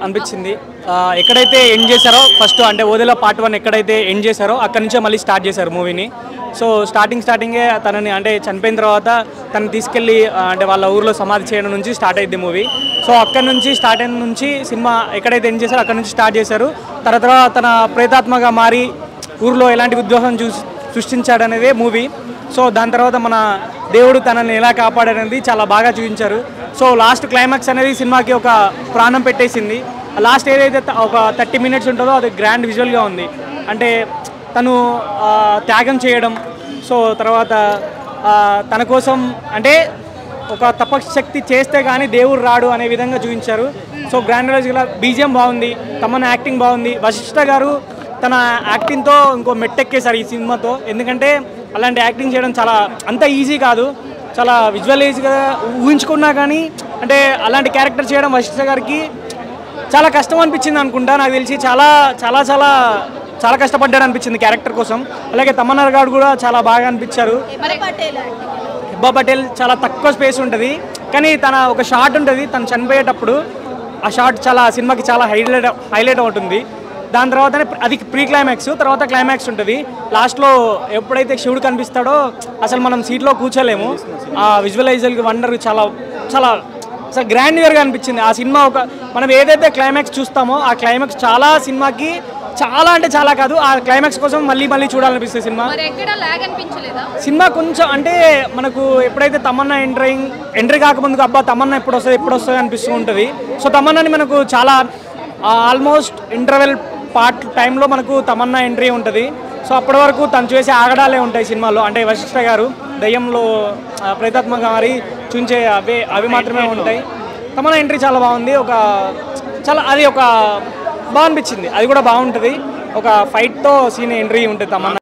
అనిపించింది. ఎక్కడైతే ఎండ్ చేశారో ఫస్ట్ అంటే ఓదేలో పార్ట్ 1 ఎక్కడైతే ఎండ్ చేశారో అక్కడి నుంచే మళ్ళీ స్టార్ట్ చేశారు మూవీని. సో స్టార్టింగే తనని అంటే చనిపోయిన తర్వాత తనని తీసుకెళ్ళి అంటే వాళ్ళ ఊరిలో సమాధి చేయడం నుంచి స్టార్ట్ అయింది మూవీ. సో అక్కడి నుంచి స్టార్ట్ అయిన నుంచి సినిమా ఎక్కడైతే ఎండ్ చేశారో అక్కడి నుంచి స్టార్ట్ చేశారు. తర్వాత తన ప్రేతాత్మగా మారి ఊరిలో ఎలాంటి ఉద్యోగం సృష్టించాడనేదే మూవీ. సో దాని తర్వాత మన దేవుడు తనని ఎలా కాపాడనేది చాలా బాగా చూపించారు. సో లాస్ట్ క్లైమాక్స్ అనేది సినిమాకి ఒక ప్రాణం పెట్టేసింది. లాస్ట్ ఏదైతే ఒక 30 మినిట్స్ ఉంటుందో అది గ్రాండ్ విజువల్గా ఉంది. అంటే తను త్యాగం చేయడం, సో తర్వాత తన కోసం అంటే ఒక తపశక్తి చేస్తే కానీ దేవుడు రాడు అనే విధంగా చూపించారు. సో గ్రాండియస్గా బీజిఎం బాగుంది, తమన్నా యాక్టింగ్ బాగుంది. వశిష్ఠ గారు తన యాక్టింగ్తో ఇంకో మెట్టెక్కేశారు ఈ సినిమాతో. ఎందుకంటే అలాంటి యాక్టింగ్ చేయడం చాలా అంత ఈజీ కాదు, చాలా విజువలైజ్గా ఊహించుకున్నా కానీ అంటే అలాంటి క్యారెక్టర్ చేయడం వశిష్ఠ గారికి చాలా కష్టం అనిపించింది అనుకుంటా. నాకు తెలిసి చాలా చాలా చాలా చాలా కష్టపడ్డాడు అనిపించింది క్యారెక్టర్ కోసం. అలాగే తమన్నా గారు కూడా చాలా బాగా అనిపించారు. హిబ్బా పటేల్ చాలా తక్కువ స్పేస్ ఉంటుంది, కానీ తన ఒక షాట్ ఉంటుంది తను చనిపోయేటప్పుడు, ఆ షాట్ చాలా సినిమాకి చాలా హైలైట్ అవుతుంది. దాని తర్వాతనే అది ప్రీ క్లైమాక్స్, తర్వాత క్లైమాక్స్ ఉంటుంది. లాస్ట్లో ఎప్పుడైతే శివుడు కనిపిస్తాడో అసలు మనం సీట్లో కూర్చోలేము. ఆ విజువలైజర్కి వండర్ చాలా చాలా అసలు గ్రాండియర్గా అనిపించింది ఆ సినిమా. ఒక మనం ఏదైతే క్లైమాక్స్ చూస్తామో ఆ క్లైమాక్స్ చాలా సినిమాకి చాలా అంటే చాలా కాదు, ఆ క్లైమాక్స్ కోసం మళ్ళీ చూడాలనిపిస్తుంది సినిమా కొంచెం. అంటే మనకు ఎప్పుడైతే తమన్నా ఎంట్రీ కాకముందుకు అబ్బా తమన్నా ఎప్పుడు వస్తుంది అనిపిస్తూ ఉంటుంది. సో తమన్నాని మనకు చాలా ఆల్మోస్ట్ ఇంటర్వెల్ పార్ట్ టైంలో మనకు తమన్నా ఎంట్రీ ఉంటుంది. సో అప్పటి వరకు తను చేసే ఆగడాలే ఉంటాయి సినిమాలో. అంటే వశిష్ఠ గారు దయ్యంలో ప్రేతాత్మగా మరి చూంచే అవి మాత్రమే ఉంటాయి. తమన్నా ఎంట్రీ చాలా బాగుంది. అది ఒక బాగా అనిపించింది. అది కూడా బాగుంటుంది. ఒక ఫైట్తో సీన్ ఎంట్రీ ఉంటుంది తమన్నా.